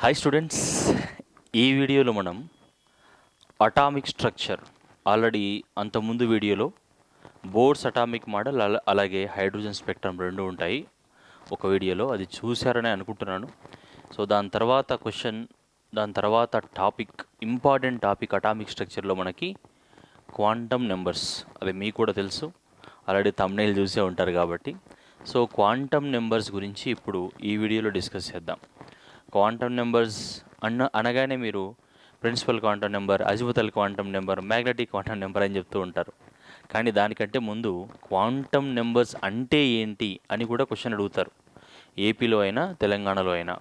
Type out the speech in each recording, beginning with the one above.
Hi students, ఈ వీడియోలో మనం అటామిక్ స్ట్రక్చర్ ఆల్రెడీ అంతకుముందు వీడియోలో బోర్డ్స్ అటామిక్ మోడల్ అలాగే హైడ్రోజన్ స్పెక్ట్రమ్ రెండు ఉంటాయి ఒక వీడియోలో. అది చూశారని అనుకుంటున్నాను. సో దాని తర్వాత ఇంపార్టెంట్ టాపిక్ అటామిక్ స్ట్రక్చర్లో మనకి క్వాంటమ్ నెంబర్స్. అది మీకు కూడా తెలుసు, ఆల్రెడీ థంబ్నెయిల్ చూసే ఉంటారు కాబట్టి. సో క్వాంటమ్ నెంబర్స్ గురించి ఇప్పుడు ఈ వీడియోలో డిస్కస్ చేద్దాం. క్వాంటమ్ నెంబర్స్ అనగానే మీరు principal quantum number, azimuthal quantum number, magnetic quantum number అని చెప్తూ ఉంటారు. కానీ దానికంటే ముందు క్వాంటమ్ నెంబర్స్ అంటే ఏంటి అని కూడా క్వశ్చన్ అడుగుతారు, ఏపీలో అయినా తెలంగాణలో అయినా.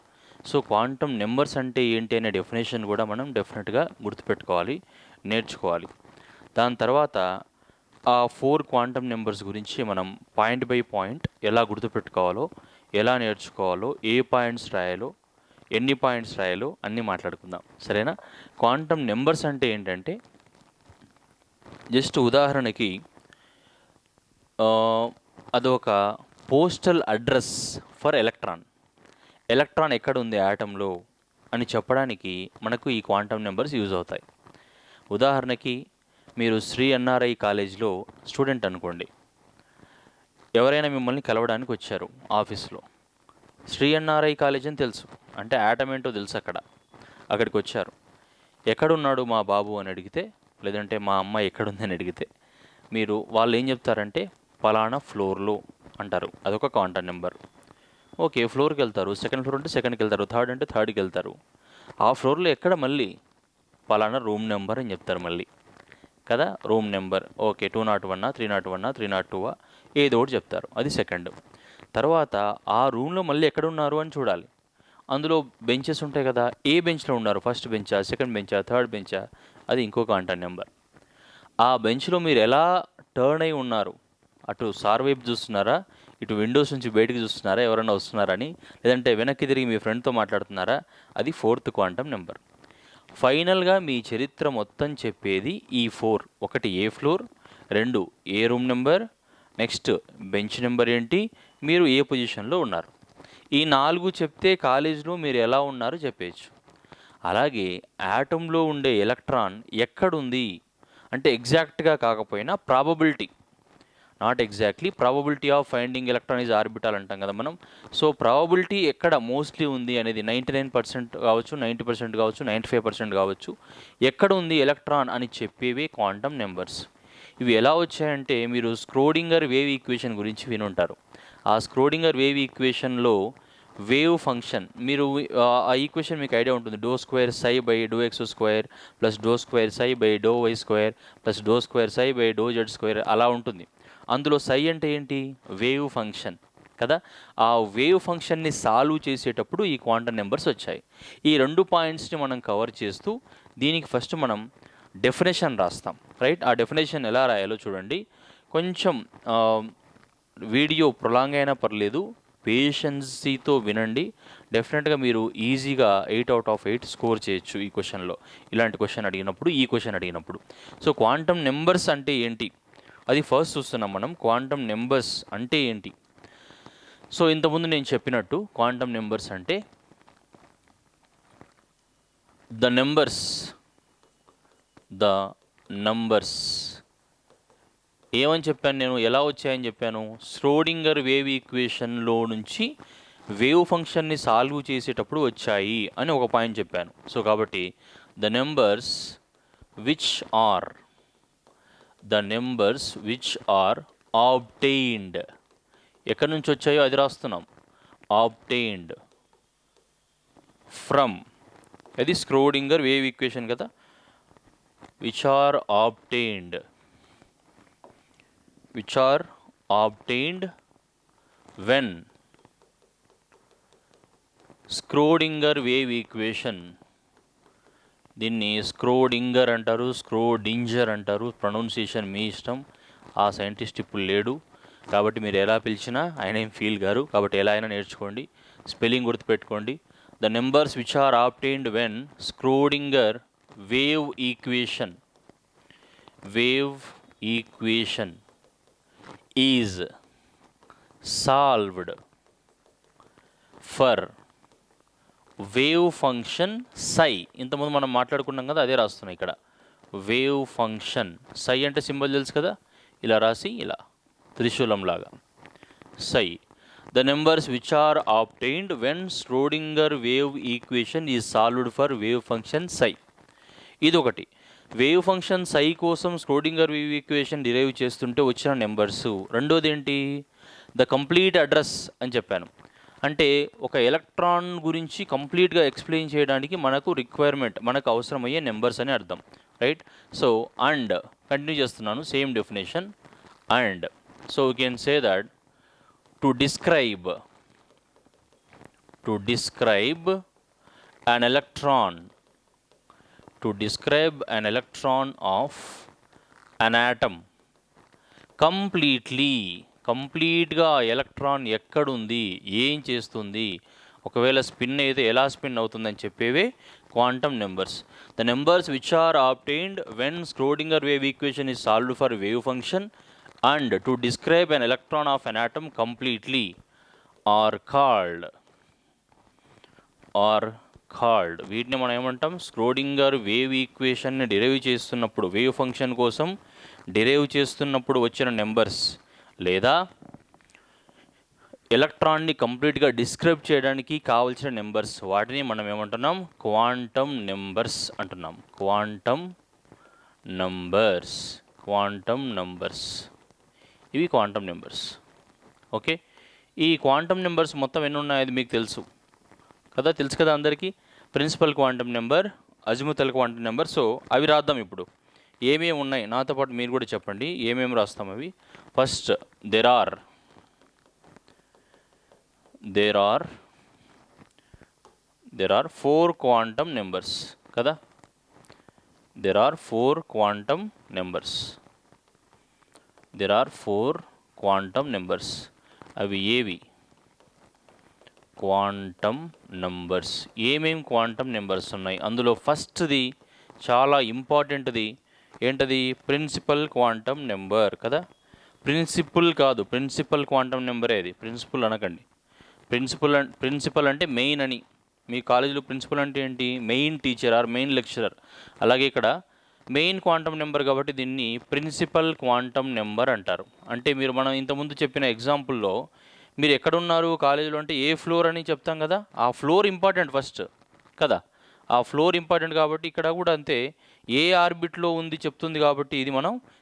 సో క్వాంటమ్ నెంబర్స్ అంటే ఏంటి అనే డెఫినేషన్ కూడా మనం డెఫినెట్గా గుర్తుపెట్టుకోవాలి, నేర్చుకోవాలి. దాని తర్వాత ఆ 4 క్వాంటమ్ నెంబర్స్ గురించి మనం పాయింట్ బై పాయింట్ ఎలా గుర్తుపెట్టుకోవాలో, ఎలా నేర్చుకోవాలో, ఏ పాయింట్స్ రాయాలో, ఎన్ని పాయింట్స్ రాయాలో అన్నీ మాట్లాడుకుందాం, సరేనా? క్వాంటమ్ నెంబర్స్ అంటే ఏంటంటే, జస్ట్ ఉదాహరణకి అదొక postal address for electron. Electron ఎక్కడ ఉంది యాటంలో అని చెప్పడానికి మనకు ఈ క్వాంటమ్ నెంబర్స్ యూజ్ అవుతాయి. ఉదాహరణకి మీరు శ్రీ ఎన్ఆర్ఐ కాలేజ్లో స్టూడెంట్ అనుకోండి. ఎవరైనా మిమ్మల్ని కలవడానికి వచ్చారు ఆఫీస్లో. శ్రీ ఎన్ఆర్ఐ కాలేజ్ అని తెలుసు, అంటే యాటమ్ ఏంటో తెలుసు. అక్కడికి వచ్చారు. ఎక్కడున్నాడు మా బాబు అని అడిగితే, లేదంటే మా అమ్మాయి ఎక్కడుంది అని అడిగితే, వాళ్ళు ఏం చెప్తారంటే పలానా ఫ్లోర్లో అంటారు. అదొక క్వాంటమ్ నెంబర్. ఓకే, ఫ్లోర్కి వెళ్తారు. సెకండ్ ఫ్లోర్ అంటే సెకండ్కి వెళ్తారు, థర్డ్ అంటే థర్డ్కి వెళ్తారు. ఆ ఫ్లోర్లో ఎక్కడ మళ్ళీ పలానా రూమ్ నెంబర్ అని చెప్తారు మళ్ళీ, కదా? Room number. ఓకే, 201, 301, 302 ఏదో ఒకటి చెప్తారు. అది సెకండ్. తర్వాత ఆ రూమ్లో మళ్ళీ ఎక్కడున్నారు అని చూడాలి. అందులో బెంచెస్ ఉంటాయి కదా, ఏ బెంచ్లో ఉన్నారు, ఫస్ట్ బెంచా, సెకండ్ బెంచా, థర్డ్ బెంచా, అది ఇంకో క్వాంటమ్ నెంబర్. ఆ బెంచ్లో మీరు ఎలా టర్న్ అయి ఉన్నారు, అటు సార్ వైపు చూస్తున్నారా, ఇటు విండోస్ నుంచి బయటికి చూస్తున్నారా, ఎవరైనా వస్తున్నారని, లేదంటే వెనక్కి తిరిగి మీ ఫ్రెండ్తో మాట్లాడుతున్నారా, అది 4th క్వాంటమ్ నెంబర్. ఫైనల్గా మీ చరిత్ర మొత్తం చెప్పేది ఈ 4. ఒకటి ఏ ఫ్లోర్, 2 ఏ room number, next bench number ఏంటి, మీరు ఏ పొజిషన్లో ఉన్నారు. ఈ 4 చెప్తే కాలేజీలో మీరు ఎలా ఉన్నారో చెప్పేయచ్చు. అలాగే యాటంలో ఉండే ఎలక్ట్రాన్ ఎక్కడుంది అంటే ఎగ్జాక్ట్గా కాకపోయినా probability, not exactly, probability of finding electron is orbital అంటాం కదా మనం. సో ప్రాబబిలిటీ ఎక్కడ మోస్ట్లీ ఉంది అనేది 99% కావచ్చు, 90% కావచ్చు, 95% కావచ్చు. ఎక్కడ ఉంది ఎలక్ట్రాన్ అని చెప్పేవే క్వాంటమ్ నెంబర్స్. ఇవి ఎలా వచ్చాయంటే, మీరు స్క్రోడింగర్ వేవ్ ఈక్వేషన్ గురించి వినుంటారు. ఆ స్క్రోడింగర్ వేవ్ ఈక్వేషన్లో వేవ్ ఫంక్షన్, ఆ ఈక్వేషన్ మీకు ఐడియా ఉంటుంది. ∂2 ψ/∂x² plus ∂2 ψ/∂y² plus ∂2 ψ/∂z² అలా ఉంటుంది. అందులో సై అంటే ఏంటి? వేవ్ ఫంక్షన్ కదా. ఆ వేవ్ ఫంక్షన్ని సాల్వ్ చేసేటప్పుడు ఈ క్వాంటమ్ నెంబర్స్ వచ్చాయి. ఈ 2 పాయింట్స్ని మనం కవర్ చేస్తూ దీనికి ఫస్ట్ మనం డెఫినేషన్ రాస్తాం, రైట్? ఆ డెఫినేషన్ ఎలా రాయాలో చూడండి. కొంచెం వీడియో ప్రొలాంగ్ అయినా పర్లేదు, పేషెన్సీతో వినండి. డెఫినెట్గా మీరు ఈజీగా 8/8 స్కోర్ చేయొచ్చు ఈ క్వశ్చన్లో, ఇలాంటి క్వశ్చన్ అడిగినప్పుడు, ఈ క్వశ్చన్ అడిగినప్పుడు. సో క్వాంటమ్ నెంబర్స్ అంటే ఏంటి అది ఫస్ట్ చూస్తున్నాం మనం. క్వాంటమ్ నెంబర్స్ అంటే ఏంటి? సో ఇంతకుముందు నేను చెప్పినట్టు క్వాంటమ్ నెంబర్స్ అంటే ద నంబర్స్ ఏమని చెప్పాను నేను, ఎలా వచ్చాయని చెప్పాను? శ్రోడింగర్ వేవ్ ఈక్వేషన్లో నుంచి వేవ్ ఫంక్షన్ని సాల్వ్ చేసేటప్పుడు వచ్చాయి అని ఒక పాయింట్ చెప్పాను. సో కాబట్టి the numbers which are obtained, ఎక్కడి నుంచి వచ్చాయో అది రాస్తున్నాం. ఆబ్టెయిన్డ్ ఫ్రమ్, అది స్క్రోడింగర్ వేవ్ ఈక్వేషన్ కదా. Which are obtained when Schrodinger wave equation. దీన్ని స్క్రోడింగర్ అంటారు, స్క్రోడింజర్ అంటారు, ప్రొనౌన్సియేషన్ మీ ఇష్టం. ఆ సైంటిస్ట్ ఇప్పుడు లేడు కాబట్టి మీరు ఎలా పిలిచినా ఆయన ఏం ఫీల్ గారు, కాబట్టి ఎలా అయినా నేర్చుకోండి, స్పెల్లింగ్ గుర్తుపెట్టుకోండి. The numbers which are obtained when Schrodinger wave equation is solved for wave function psi. ఇంతకుముందు మనం మాట్లాడుకున్నాం కదా, అదే రాస్తున్నాం ఇక్కడ. వేవ్ ఫంక్షన్ సై అంటే సింబల్ తెలుసు కదా, ఇలా రాసి ఇలా త్రిశూలం లాగా psi. The numbers which are obtained when Schrodinger wave equation is solved for wave function psi. ఇది ఒకటి. వేవ్ ఫంక్షన్ సై కోసం ష్రోడింగర్ వేవ్ ఈక్వేషన్ డిరైవ్ చేస్తుంటే వచ్చిన నెంబర్స్. రెండోది ఏంటి, ద కంప్లీట్ అడ్రస్ అని చెప్పాను. అంటే ఒక ఎలక్ట్రాన్ గురించి కంప్లీట్గా ఎక్స్ప్లెయిన్ చేయడానికి మనకు రిక్వైర్మెంట్, మనకు అవసరమయ్యే నెంబర్స్ అని అర్థం, రైట్? సో అండ్ కంటిన్యూ చేస్తున్నాను, same definition and. So we can say that to describe an electron, to describe an electron of an atom కంప్లీట్గా ఎలక్ట్రాన్ ఎక్కడుంది, ఏం చేస్తుంది, ఒకవేళ స్పిన్ అయితే ఎలా స్పిన్ అవుతుందని చెప్పేవే quantum numbers. The numbers which are obtained when Schrodinger wave equation is solved for wave function and to describe an electron of an atom completely are called. వీటిని మనం ఏమంటాం, స్క్రోడింగర్ వేవ్ ఈక్వేషన్ని derive చేస్తున్నప్పుడు, wave function కోసం derive చేస్తున్నప్పుడు వచ్చిన numbers, లేదా ఎలక్ట్రాన్ని కంప్లీట్గా డిస్క్రైబ్ చేయడానికి కావలసిన నెంబర్స్, వాటిని మనం ఏమంటున్నాం, క్వాంటమ్ నెంబర్స్ అంటున్నాం. క్వాంటమ్ నంబర్స్ ఇవి క్వాంటమ్ నెంబర్స్. ఓకే, ఈ క్వాంటమ్ నెంబర్స్ మొత్తం ఎన్ని ఉన్నాయో మీకు తెలుసు కదా అందరికీ. Principal quantum number, azimuthal quantum number. So అవి రాద్దాం ఇప్పుడు. ఏమేమి ఉన్నాయి నాతో పాటు మీరు కూడా చెప్పండి, ఏమేమి రాస్తాం అవి. First there are 4 quantum numbers కదా. There are 4 quantum numbers. అవి ఏవి క్వాంటమ్ నంబర్స్. ఏమేమి క్వాంటమ్ నెంబర్స్ ఉన్నాయి అందులో ఫస్ట్ది చాలా ఇంపార్టెంట్ది ఏంటది, ప్రిన్సిపల్ క్వాంటమ్ నెంబర్ కదా. ప్రిన్సిపల్ క్వాంటమ్ నెంబరే అది, ప్రిన్సిపల్ అనకండి. ప్రిన్సిపల్ అంటే మెయిన్ అని. మీ కాలేజీలో ప్రిన్సిపల్ అంటే ఏంటి, main teacher or main lecturer. అలాగే ఇక్కడ మెయిన్ క్వాంటమ్ నెంబర్ కాబట్టి దీన్ని ప్రిన్సిపల్ క్వాంటమ్ నెంబర్ అంటారు. అంటే మనం ఇంతకుముందు చెప్పిన ఎగ్జాంపుల్లో మీరు ఎక్కడున్నారు కాలేజీలో అంటే ఏ ఫ్లోర్ అని చెప్తాం కదా, ఆ ఫ్లోర్ ఇంపార్టెంట్ ఫస్ట్ కదా. ఆ ఫ్లోర్ ఇంపార్టెంట్ కాబట్టి ఇక్కడ కూడా అంతే, ఏ ఆర్బిట్లో ఉంది చెప్తుంది కాబట్టి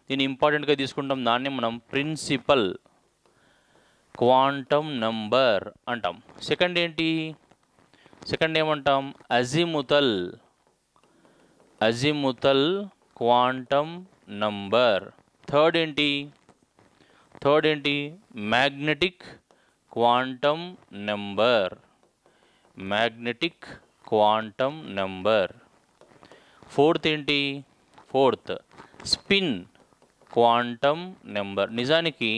దీన్ని ఇంపార్టెంట్గా తీసుకుంటాం. దాన్ని మనం ప్రిన్సిపల్ క్వాంటమ్ నంబర్ అంటాం. సెకండ్ ఏమంటాం, అజిముతల్ క్వాంటమ్ నంబర్. థర్డ్ ఏంటి, magnetic quantum number. Fourth spin quantum number. నిజానికి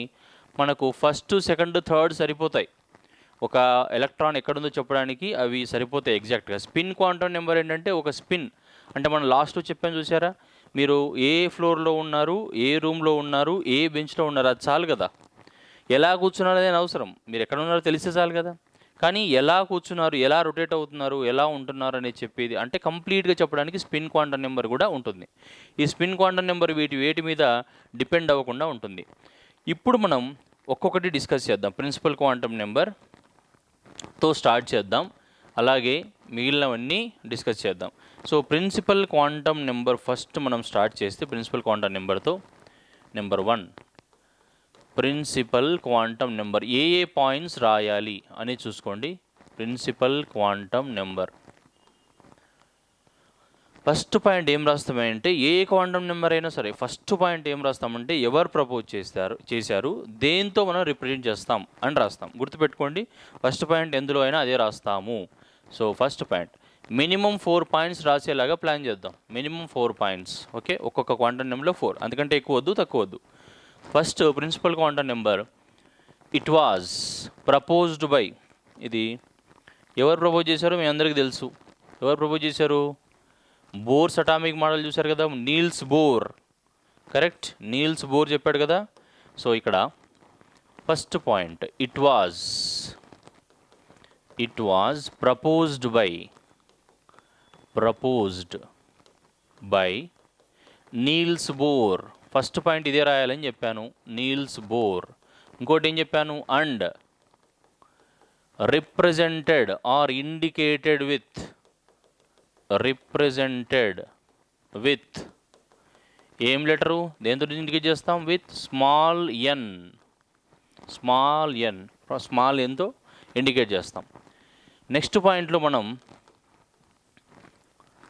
మనకు ఫస్ట్, సెకండ్, థర్డ్ సరిపోతాయి. ఒక ఎలక్ట్రాన్ ఎక్కడుందో చెప్పడానికి అవి సరిపోతాయి ఎగ్జాక్ట్గా. స్పిన్ క్వాంటమ్ నెంబర్ ఏంటంటే ఒక స్పిన్ అంటే మనం లాస్ట్లో చెప్పాను చూసారా, మీరు ఏ ఫ్లోర్లో ఉన్నారు, ఏ రూమ్లో ఉన్నారు, ఏ బెంచ్లో ఉన్నారు, అది చాలు కదా. ఎలా కూర్చున్నారు అనేది అవసరం, మీరు ఎక్కడ ఉన్నారో తెలిస్తే చాలు కదా. కానీ ఎలా కూర్చున్నారు, ఎలా రొటేట్ అవుతున్నారు, ఎలా ఉంటున్నారు అనేది చెప్పేది అంటే కంప్లీట్గా చెప్పడానికి స్పిన్ క్వాంటమ్ నెంబర్ కూడా ఉంటుంది. ఈ స్పిన్ క్వాంటమ్ నెంబర్ వేటి మీద డిపెండ్ అవ్వకుండా ఉంటుంది. ఇప్పుడు మనం ఒక్కొక్కటి డిస్కస్ చేద్దాం. ప్రిన్సిపల్ క్వాంటమ్ నెంబర్తో స్టార్ట్ చేద్దాం, అలాగే మిగిలినవన్నీ డిస్కస్ చేద్దాం. So principal quantum number first మనం స్టార్ట్ చేస్తే ప్రిన్సిపల్ క్వాంటమ్ నెంబర్తో నెంబర్ 1 ప్రిన్సిపల్ క్వాంటమ్ నెంబర్. ఏ పాయింట్స్ రాయాలి అని చూసుకోండి. Principal quantum number first point ఏం రాస్తామంటే, ఏ క్వాంటమ్ నెంబర్ అయినా సరే ఫస్ట్ పాయింట్ ఏం రాస్తామంటే ఎవరు ప్రపోజ్ చేశారు దేంతో మనం రిప్రజెంట్ చేస్తాం అని రాస్తాం. గుర్తుపెట్టుకోండి, ఫస్ట్ పాయింట్ ఎందులో అయినా అదే రాస్తాము. So first point minimum 4 points రాసేలాగా ప్లాన్ చేద్దాం. Minimum 4 points. ఓకే, ఒక్కొక్క క్వాంటమ్ నెంబర్లో 4, అందుకంటే ఎక్కువ వద్దు, తక్కువ వద్దు. First principal quantum number, it was proposed by. ఇది ఎవరు ప్రపోజ్ చేశారో మీ అందరికీ తెలుసు. ఎవరు ప్రపోజ్ చేశారు, బోర్స్ అటామిక్ మోడల్ చూశారు కదా, Niels Bohr. Correct, Niels Bohr చెప్పాడు కదా. సో ఇక్కడ first point, it it was proposed by Niels Bohr. First point ఇదే రాయాలని చెప్పాను, నీల్స్ బోర్. ఇంకోటి ఏం చెప్పాను, and represented or indicated with ఏం లెటరు, దేంతో ఇండికేట్ చేస్తాం, విత్ స్మాల్ ఎన్తో ఇండికేట్ చేస్తాం. నెక్స్ట్ పాయింట్లో మనం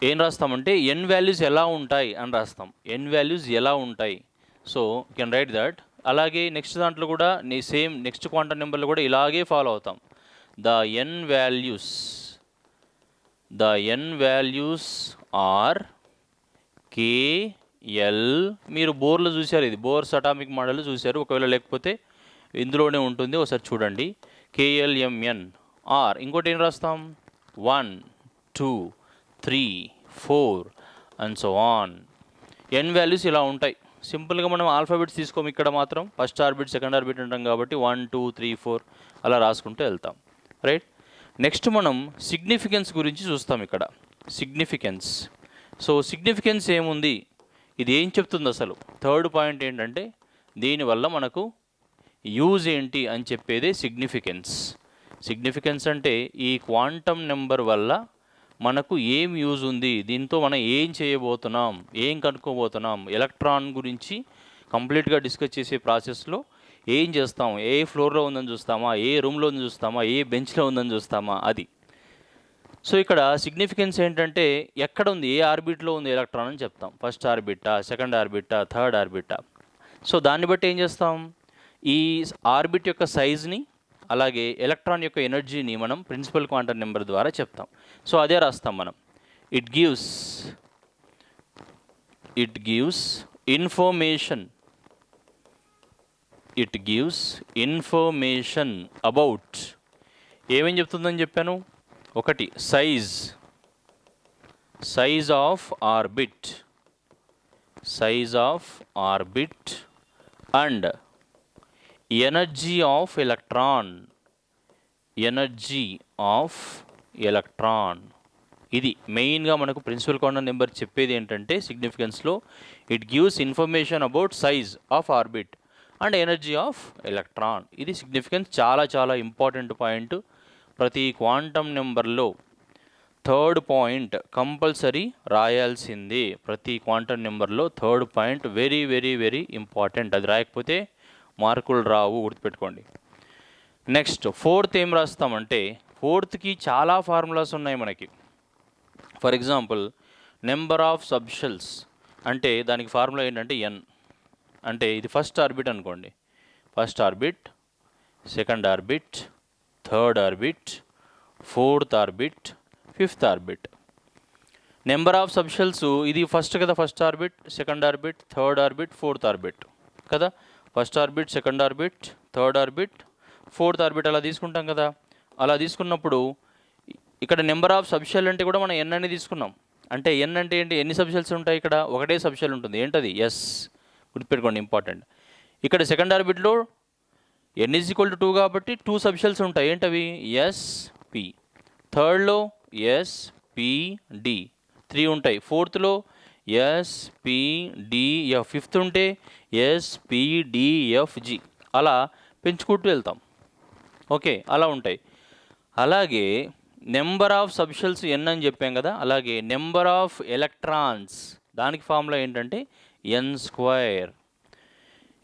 ఏం రాస్తామంటే ఎన్ వాల్యూస్ ఎలా ఉంటాయి అని రాస్తాం, ఎన్ వాల్యూస్ ఎలా ఉంటాయి. So you can write that. అలాగే నెక్స్ట్ దాంట్లో కూడా సేమ్ నెక్స్ట్ క్వాంటమ్ నెంబర్లో కూడా ఇలాగే ఫాలో అవుతాం. The n values are K L. మీరు బోర్లో చూశారు, ఇది బోర్స్ అటామిక్ మోడల్ చూశారు, ఒకవేళ లేకపోతే ఇందులోనే ఉంటుంది, ఒకసారి చూడండి. K L M N are. ఇంకోటి ఏం రాస్తాం, 1 2 3 4 and so on. N values ఇలా ఉంటాయి. సింపుల్గా మనం ఆల్ఫాబెట్స్ తీసుకోము, ఇక్కడ మాత్రం ఫస్ట్ ఆర్బిట్ సెకండ్ ఆర్బిట్ అంటాం కాబట్టి 1 2 3 4 అలా రాసుకుంటూ వెళ్తాం, రైట్. నెక్స్ట్ మనం సిగ్నిఫికెన్స్ గురించి చూస్తాం. ఇక్కడ సిగ్నిఫికెన్స్. సో సిగ్నిఫికెన్స్ ఏముంది, ఇది ఏం చెప్తుంది అసలు, థర్డ్ పాయింట్ ఏంటంటే దీనివల్ల మనకు యూజ్ ఏంటి అని చెప్పేదే సిగ్నిఫికెన్స్. సిగ్నిఫికెన్స్ అంటే ఈ క్వాంటమ్ నెంబర్ వల్ల మనకు ఏం యూజ్ ఉంది, దీంతో మనం ఏం చేయబోతున్నాం, ఏం కనుక్కోబోతున్నాం, ఎలక్ట్రాన్ గురించి కంప్లీట్గా డిస్కస్ చేసే ప్రాసెస్లో ఏం చేస్తాం, ఏ ఫ్లోర్లో ఉందని చూస్తామా, ఏ రూమ్లో ఉందని చూస్తామా, ఏ బెంచ్లో ఉందని చూస్తామా, అది. సో ఇక్కడ సిగ్నిఫికెన్స్ ఏంటంటే ఎక్కడ ఉంది, ఏ ఆర్బిట్లో ఉంది ఎలక్ట్రాన్ అని చెప్తాం. First orbit, second orbit, third orbit. So దాన్ని బట్టి ఏం చేస్తాం, ఈ ఆర్బిట్ యొక్క సైజ్ని అలాగే ఎలక్ట్రాన్ యొక్క ఎనర్జీని మనం ప్రిన్సిపల్ క్వాంటమ్ నెంబర్ ద్వారా చెప్తాం. సో అదే రాస్తాం మనం. It gives information about. ఏమేం చెప్తుందని చెప్పాను, ఒకటి size of orbit and energy of electron. ఇది మెయిన్గా మనకు ప్రిన్సిపల్ క్వాంటమ్ నెంబర్ చెప్పేది ఏంటంటే సిగ్నిఫికెన్స్లో it gives information about size of orbit and energy of electron. ఇది సిగ్నిఫికెన్స్, చాలా చాలా ఇంపార్టెంట్ పాయింట్. ప్రతి క్వాంటమ్ నెంబర్లో థర్డ్ పాయింట్ కంపల్సరీ రాయాల్సిందే. ప్రతి క్వాంటమ్ నెంబర్లో third point very very very important. అది రాయకపోతే మార్కులు రావు, గుర్తుపెట్టుకోండి. నెక్స్ట్ ఫోర్త్ ఏం రాస్తామంటే, ఫోర్త్కి చాలా ఫార్ములాస్ ఉన్నాయి మనకి. For example number of subshells అంటే దానికి ఫార్ములా ఏంటంటే ఎన్. అంటే ఇది ఫస్ట్ ఆర్బిట్ అనుకోండి, first orbit, second orbit, third orbit, fourth orbit, fifth orbit. Number of subshells ఇది ఫస్ట్ కదా, first orbit, second orbit, third orbit, fourth orbit కదా. First orbit, second orbit, third orbit, fourth orbit అలా తీసుకుంటాం కదా. అలా తీసుకున్నప్పుడు ఇక్కడ నెంబర్ ఆఫ్ సబ్షెల్ అంటే కూడా మనం ఎన్ అని తీసుకున్నాం. అంటే ఎన్ అంటే ఏంటి, ఎన్ని సబ్షెల్స్ ఉంటాయి, ఇక్కడ ఒకటే సబ్షెల్ ఉంటుంది, ఏంటది, ఎస్. గుర్తుపెట్టుకోండి, ఇంపార్టెంట్. ఇక్కడ సెకండ్ ఆర్బిట్లో ఎన్ ఈజ్ ఈక్వల్ టు 2 కాబట్టి 2 సబ్షెల్స్ ఉంటాయి, ఏంటవి, ఎస్ పి. థర్డ్లో ఎస్ పి డి 3 ఉంటాయి. ఫోర్త్లో S P D F. Fifth ఉంటే S P D F G. అలా పెంచుకుంటూ వెళ్తాం, ఓకే, అలా ఉంటాయి. అలాగే నెంబర్ ఆఫ్ సబ్షెల్స్ ఎన్ అని చెప్పాం కదా, అలాగే నెంబర్ ఆఫ్ ఎలక్ట్రాన్స్ దానికి ఫార్ములా ఏంటంటే ఎన్ స్క్వేర్.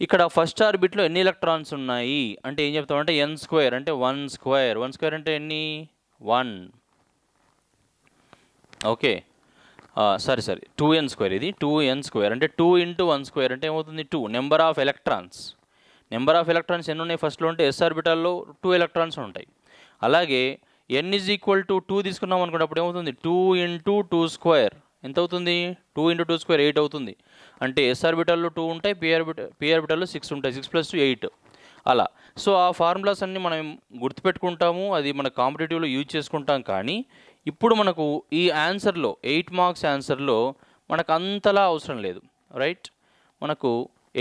ఇక్కడ ఫస్ట్ ఆర్బిట్లో ఎన్ని ఎలక్ట్రాన్స్ ఉన్నాయి అంటే ఏం చెప్తామంటే ఎన్ స్క్వేర్ అంటే 1 స్క్వేర్. 1 స్క్వేర్ అంటే ఎన్ని, 1. ఓకే, సరే 2n స్క్వేర్. ఇది 2n స్క్వేర్ అంటే 2 × 1 స్క్వేర్ అంటే ఏమవుతుంది, 2. నెంబర్ ఆఫ్ ఎలక్ట్రాన్స్ ఎన్ని ఉన్నాయి ఫస్ట్లో అంటే ఎస్ ఆర్బిటాల్లో 2 ఎలక్ట్రాన్స్ ఉంటాయి. అలాగే n ఈజ్ ఈక్వల్ టు 2 తీసుకున్నాం అనుకున్నప్పుడు ఏమవుతుంది, 2 × 2 స్క్వేర్ ఎంత అవుతుంది, 2 × 2 స్క్వేర్ 8 అవుతుంది. అంటే ఎస్ ఆర్బిటాల్లో 2 ఉంటాయి, పి ఆర్బిటాల్లో 6 ఉంటాయి, 6 + 2 8 అలా. సో ఆ ఫార్ములాస్ అన్నీ మనం గుర్తుపెట్టుకుంటాము, అది మన కాంపిటేటివ్లో యూజ్ చేసుకుంటాం. కానీ ఇప్పుడు మనకు ఈ ఆన్సర్లో 8 మార్క్స్ ఆన్సర్లో మనకు అంతలా అవసరం లేదు, రైట్. మనకు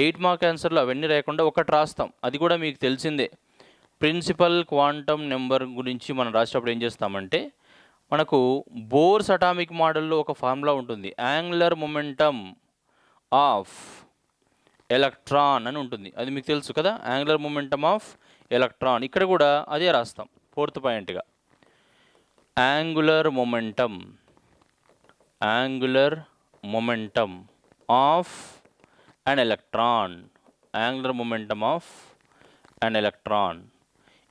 8 మార్క్ ఆన్సర్లో అవన్నీ రాయకుండా ఒకటి రాస్తాం, అది కూడా మీకు తెలిసిందే. ప్రిన్సిపల్ క్వాంటమ్ నెంబర్ గురించి మనం రాసేటప్పుడు ఏం చేస్తామంటే మనకు బోర్స్ అటామిక్ మోడల్లో ఒక ఫార్ములా ఉంటుంది, యాంగులర్ మొమెంటమ్ ఆఫ్ ఎలక్ట్రాన్ అని ఉంటుంది. అది మీకు తెలుసు కదా, యాంగులర్ మొమెంటమ్ ఆఫ్ ఎలక్ట్రాన్. ఇక్కడ కూడా అదే రాస్తాం ఫోర్త్ పాయింట్గా, angular momentum of an electron, angular momentum of an electron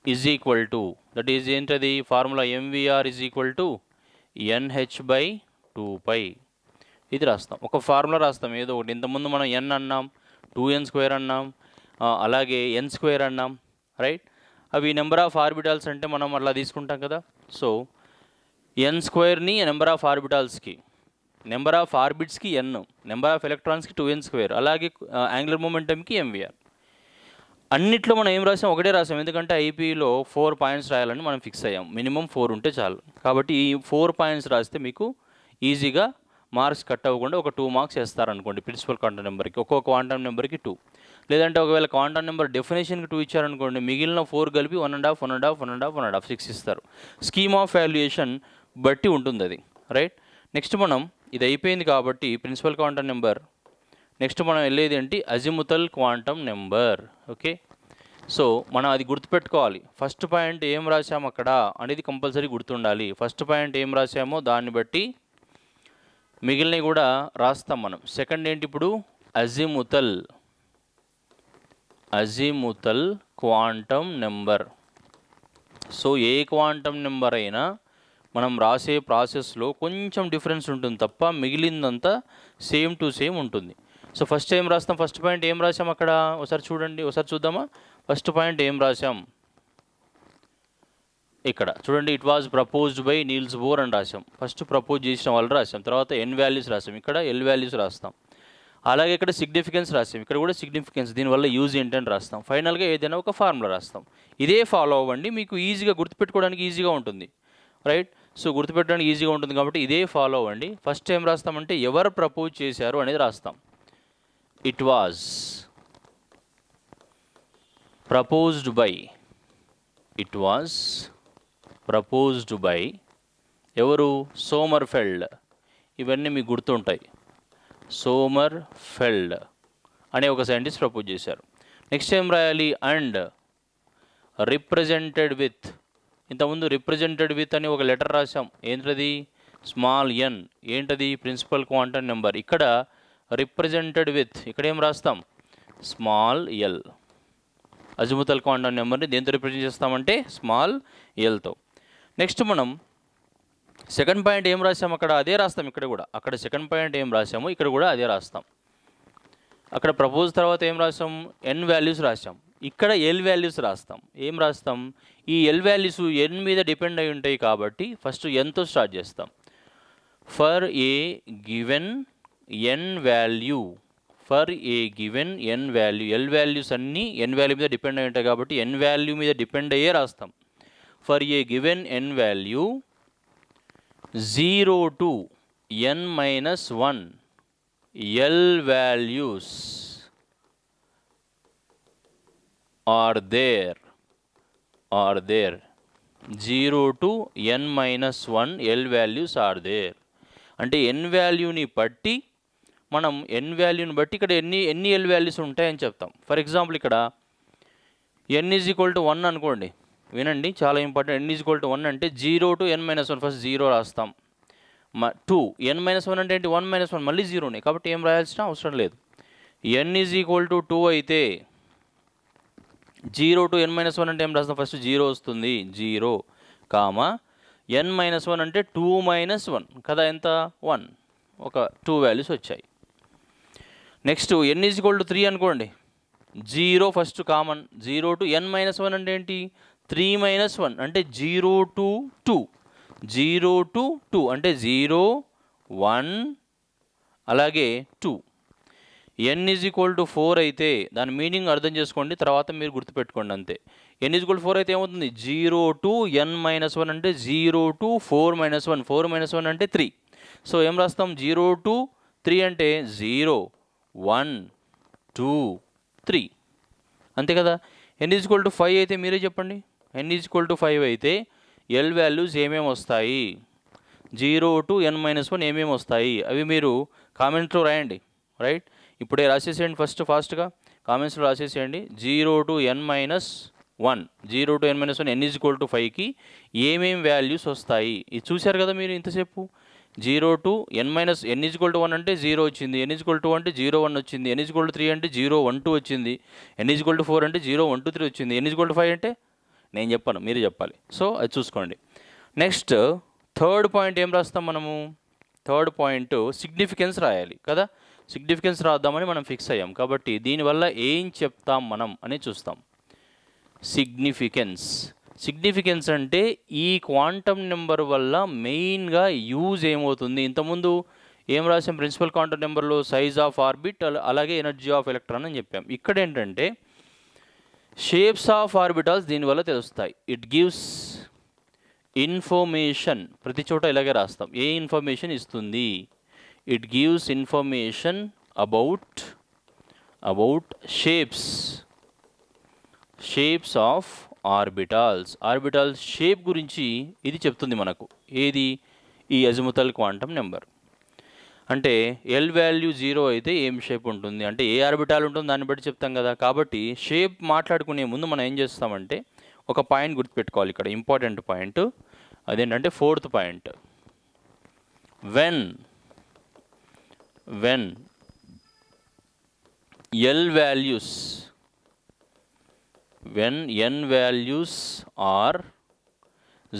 is equal to, that is ఏంటది formula, mvr is equal to nh/2π. ఇది రాస్తాం, ఒక ఫార్ములా రాస్తాం ఏదో ఒకటి. ఇంతకుముందు మనం n అన్నాం, 2n² అన్నాం, అలాగే n² అన్నాం, రైట్. అవి నెంబర్ ఆఫ్ ఆర్బిటాల్స్ అంటే మనం అట్లా తీసుకుంటాం కదా. సో n²ని నెంబర్ ఆఫ్ ఆర్బిటాల్స్కి, నెంబర్ ఆఫ్ ఆర్బిట్స్కి n, నెంబర్ ఆఫ్ ఎలక్ట్రాన్స్కి 2n², అలాగే యాంగులర్ మొమెంటమ్కి mvr. అన్నిట్లో మనం ఏం రాసాం, ఒకటే రాసాం, ఎందుకంటే ఐపీలో 4 పాయింట్స్ రాయాలని మనం ఫిక్స్ అయ్యాం, మినిమం 4 ఉంటే చాలు. కాబట్టి ఈ 4 పాయింట్స్ రాస్తే మీకు ఈజీగా మార్క్స్ కట్ అవ్వకుండా ఒక 2 మార్క్స్ వేస్తారనుకోండి ప్రిన్సిపల్ క్వాంటమ్ నెంబర్కి, ఒక్కో క్వాంటమ్ నెంబర్కి 2. లేదంటే ఒకవేళ క్వాంటమ్ నెంబర్ డెఫినేషన్కి 2 ఇచ్చారనుకోండి, మిగిలిన 4 కలిపి 1.5 6 ఇస్తారు. స్కీమ్ ఆఫ్ వాల్యుయేషన్ బట్టి ఉంటుంది అది, రైట్. నెక్స్ట్ మనం ఇది అయిపోయింది కాబట్టి ప్రిన్సిపల్ క్వాంటమ్ నెంబర్, నెక్స్ట్ మనం వెళ్ళేది ఏంటి, azimuthal quantum number. Okay, so మనం అది గుర్తుపెట్టుకోవాలి. ఫస్ట్ పాయింట్ ఏం రాసాము అక్కడ అనేది కంపల్సరీ గుర్తుండాలి. ఫస్ట్ పాయింట్ ఏం రాసామో దాన్ని బట్టి మిగిలినవి కూడా రాస్తాం మనం. సెకండ్ ఏంటి ఇప్పుడు, అజిముతల్ క్వాంటమ్ నెంబర్. సో ఏ క్వాంటమ్ నెంబర్ అయినా మనం రాసే ప్రాసెస్లో కొంచెం డిఫరెన్స్ ఉంటుంది తప్ప మిగిలిందంతా సేమ్ టు సేమ్ ఉంటుంది. సో ఫస్ట్ ఏం రాస్తాం, ఫస్ట్ పాయింట్ ఏం రాసాం అక్కడ ఒకసారి చూడండి, ఒకసారి చూద్దామా. ఫస్ట్ పాయింట్ ఏం రాసాం ఇక్కడ చూడండి, it was proposed by Niels Bohr అని రాసాం. ఫస్ట్ ప్రపోజ్ చేసిన వాళ్ళు రాసాం, తర్వాత ఎన్ వాల్యూస్ రాసాం, ఇక్కడ ఎల్ వాల్యూస్ రాస్తాం. అలాగే ఇక్కడ సిగ్నిఫికెన్స్ రాసాం, ఇక్కడ కూడా సిగ్నిఫికెన్స్, దీనివల్ల యూజ్ ఏంటని రాస్తాం. ఫైనల్గా ఏదైనా ఒక ఫార్ములా రాస్తాం. ఇదే ఫాలో అవ్వండి, మీకు ఈజీగా గుర్తుపెట్టుకోవడానికి ఈజీగా ఉంటుంది, రైట్. సో గుర్తుపెట్టడానికి ఈజీగా ఉంటుంది కాబట్టి ఇదే ఫాలో అవ్వండి. ఫస్ట్ ఏం రాస్తామంటే ఎవరు ప్రపోజ్ చేశారు అనేది రాస్తాం. ఇట్ వాజ్ ప్రపోజ్డ్ బై ఎవరు, సోమర్ఫెల్డ్. ఇవన్నీ మీకు గుర్తుంటాయి, సోమర్ఫెల్డ్ అనే ఒక సైంటిస్ట్ ప్రపోజ్ చేశారు. నెక్స్ట్ ఏం రాయాలి, అండ్ రిప్రజెంటెడ్ విత్, ఇంతకుముందు రిప్రజెంటెడ్ విత్ అని ఒక లెటర్ రాసాం, ఏంటది, స్మాల్ ఎన్. ఏంటది, ప్రిన్సిపల్ క్వాంటమ్ నెంబర్. ఇక్కడ రిప్రజెంటెడ్ విత్, ఇక్కడ ఏం రాస్తాం, స్మాల్ ఎల్. అజిముతల్ క్వాంటమ్ నెంబర్ని దేంతో రిప్రజెంట్ చేస్తామంటే స్మాల్ ఎల్తో. నెక్స్ట్ మనం సెకండ్ పాయింట్ ఏం రాసాం అక్కడ అదే రాస్తాం ఇక్కడ కూడా. అక్కడ సెకండ్ పాయింట్ ఏం రాసామో ఇక్కడ కూడా అదే రాస్తాం. అక్కడ ప్రపోజ్ తర్వాత ఏం రాసాం, ఎన్ వాల్యూస్ రాసాం, ఇక్కడ ఎల్ వాల్యూస్ రాస్తాం. ఏం రాస్తాం, ఈ ఎల్ వాల్యూస్ ఎన్ మీద డిపెండ్ అయి ఉంటాయి కాబట్టి ఫస్ట్ ఎన్తో స్టార్ట్ చేస్తాం. For a given n value, l values అన్నీ ఎన్ వాల్యూ మీద డిపెండ్ అయి ఉంటాయి కాబట్టి ఎన్ వాల్యూ మీద డిపెండ్ అయ్యే రాస్తాం. For a given n value 0 to n-1 l values are there 0 to n-1 l values are there. అంటే ఎన్ వాల్యూని బట్టి మనం ఇక్కడ ఎన్ని ఎల్ వాల్యూస్ ఉంటాయని చెప్తాం. ఫర్ ఎగ్జాంపుల్ ఇక్కడ n = 1 అనుకోండి, వినండి చాలా ఇంపార్టెంట్. n = 1 అంటే 0 to n-1, ఫస్ట్ 0 రాస్తాం. 2 n-1 అంటే ఏంటి, 1 - 1 మళ్ళీ 0నే కాబట్టి ఏం రాయాల్సిన అవసరం లేదు. n = 2 అయితే 0 to n-1 అంటే ఏం రాస్తాం, ఫస్ట్ 0 వస్తుంది, 0, n-1 అంటే 2 - 1 కదా, ఎంత 1, ఒక 2 వాల్యూస్ వచ్చాయి. నెక్స్ట్ n = 3 అనుకోండి, 0 ఫస్ట్ కామన్, 0 to n-1 అంటే ఏంటి, 3 - 1 అంటే 0 to 2, 0 to 2 అంటే 0, 1 అలాగే 2. n = 4 అయితే దాని మీనింగ్ అర్థం చేసుకోండి, తర్వాత మీరు గుర్తుపెట్టుకోండి అంతే. n = 4 అయితే ఏమవుతుంది, 0 to n-1 అంటే 0 to 4 - 1, 4 - 1 అంటే 3. సో ఏం రాస్తాం, 0 to 3 అంటే 0, 1, 2, 3 అంతే కదా. n=5 అయితే మీరే చెప్పండి. n=5 అయితే ఎల్ వాల్యూస్ ఏమేమి వస్తాయి, 0 to n-1 ఏమేమి వస్తాయి అవి మీరు కామెంట్లో రాయండి. రైట్, ఇప్పుడే రాసేసేయండి, ఫాస్ట్గా కామెంట్స్లో రాసేసేయండి. 0 to n-1 0 to n-1 n=5కి ఏమేమి వాల్యూస్ వస్తాయి ఇది చూశారు కదా మీరు ఇంతసేపు. 0 to n-1 అంటే 0 వచ్చింది, n=2 అంటే 0-1 వచ్చింది, n=3 అంటే 0-1-2 వచ్చింది, n=4 అంటే 0-1-2-3 వచ్చింది, n=5 అంటే నేను చెప్పాను మీరు చెప్పాలి. సో అది చూసుకోండి. నెక్స్ట్ థర్డ్ పాయింట్ ఏం రాస్తాం మనము, థర్డ్ పాయింట్ సిగ్నిఫికెన్స్ రాయాలి కదా. సిగ్నిఫికెన్స్ రాద్దామని మనం ఫిక్స్ అయ్యాం కాబట్టి దీనివల్ల ఏం చెప్తాం మనం అని చూస్తాం. సిగ్నిఫికెన్స్ అంటే ఈ క్వాంటమ్ నెంబర్ వల్ల మెయిన్గా యూజ్ ఏమవుతుంది. ఇంతకుముందు ఏం రాసాం, ప్రిన్సిపల్ క్వాంటమ్ నెంబర్లో సైజ్ ఆఫ్ ఆర్బిట్ అలాగే ఎనర్జీ ఆఫ్ ఎలక్ట్రాన్ అని చెప్పాం. ఇక్కడ ఏంటంటే షేప్స్ ఆఫ్ ఆర్బిటాల్స్ దీనివల్ల తెలుస్తాయి. ఇట్ గివ్స్ ఇన్ఫర్మేషన్, ప్రతి చోట ఇలాగే రాస్తాం. ఏ ఇన్ఫర్మేషన్ ఇస్తుంది, it gives information about shapes of orbitals shape గురించి ఇది చెప్తుంది మనకు. ఏది, ఈ అజిముతల్ క్వాంటమ్ నెంబర్. అంటే ఎల్ వాల్యూ 0 అయితే ఏం షేప్ ఉంటుంది అంటే ఏ ఆర్బిటాల్ ఉంటుంది దాన్ని బట్టి చెప్తాం కదా. కాబట్టి షేప్ మాట్లాడుకునే ముందు మనం ఏం చేస్తామంటే ఒక పాయింట్ గుర్తుపెట్టుకోవాలి, ఇక్కడ ఇంపార్టెంట్ పాయింట్. అదేంటంటే fourth point, when L values when n values are